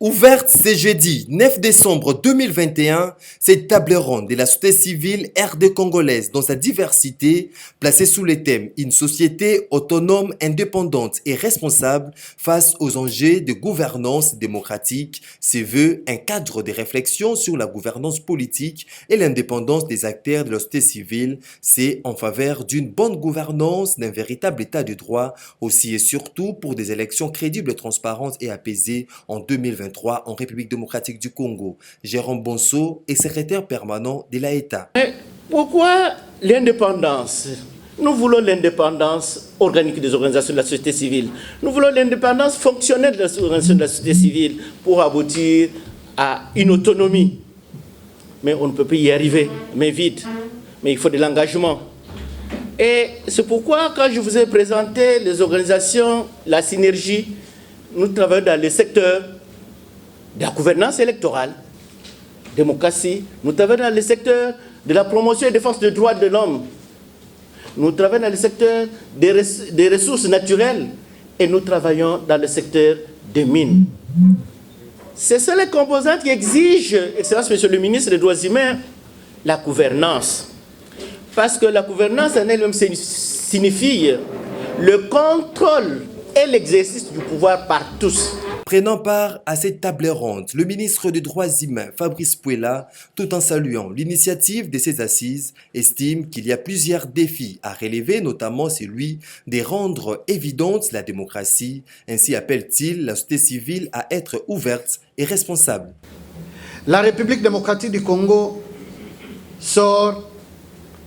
Ouverte ce jeudi 9 décembre 2021, cette table ronde de la société civile RD congolaise dans sa diversité, placée sous le thème Une société autonome, indépendante et responsable face aux enjeux de gouvernance démocratique, se veut un cadre de réflexion sur la gouvernance politique et l'indépendance des acteurs de la société civile. C'est en faveur d'une bonne gouvernance, d'un véritable état de droit, aussi et surtout pour des élections crédibles, transparentes et apaisées en 2023 en République démocratique du Congo. Jérôme Bonso est secrétaire permanent de l'AETA. Pourquoi l'indépendance? Nous voulons l'indépendance organique des organisations de la société civile. Nous voulons l'indépendance fonctionnelle des organisations de la société civile pour aboutir à une autonomie. Mais on ne peut pas y arriver, mais vite. Mais il faut de l'engagement. Et c'est pourquoi, quand je vous ai présenté les organisations, la synergie, nous travaillons dans les secteurs de la gouvernance électorale, démocratie, nous travaillons dans le secteur de la promotion et défense des droits de l'homme, nous travaillons dans le secteur des ressources naturelles et nous travaillons dans le secteur des mines. C'est ça les composantes qui exigent, Excellence Monsieur le ministre des Droits humains, la gouvernance. Parce que la gouvernance en elle-même signifie le contrôle et l'exercice du pouvoir par tous. Prenant part à cette table ronde, le ministre des Droits humains, Fabrice Pouela, tout en saluant l'initiative de ces assises, estime qu'il y a plusieurs défis à relever, notamment celui de rendre évidente la démocratie. Ainsi appelle-t-il la société civile à être ouverte et responsable. La République démocratique du Congo sort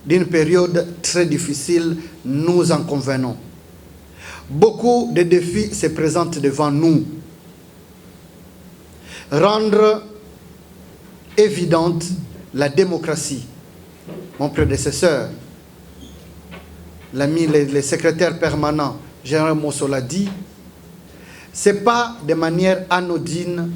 d'une période très difficile, nous en convenons. Beaucoup de défis se présentent devant nous. Rendre évidente la démocratie. Mon prédécesseur, l'ami, le secrétaire permanent, Jérôme Bonso l'a dit, ce n'est pas de manière anodine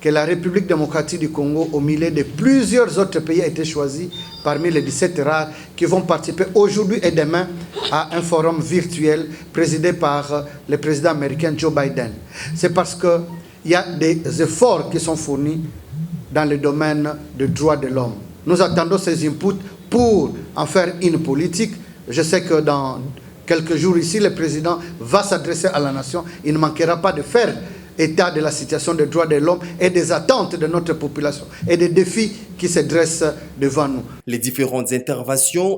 que la République démocratique du Congo, au milieu de plusieurs autres pays, a été choisie parmi les 17 rares qui vont participer aujourd'hui et demain à un forum virtuel présidé par le président américain Joe Biden. C'est parce qu'il y a des efforts qui sont fournis dans le domaine des droits de l'homme. Nous attendons ces inputs pour en faire une politique. Je sais que dans quelques jours ici, le président va s'adresser à la nation. Il ne manquera pas de faire état de la situation des droits de l'homme et des attentes de notre population et des défis qui se dressent devant nous. Les différentes interventions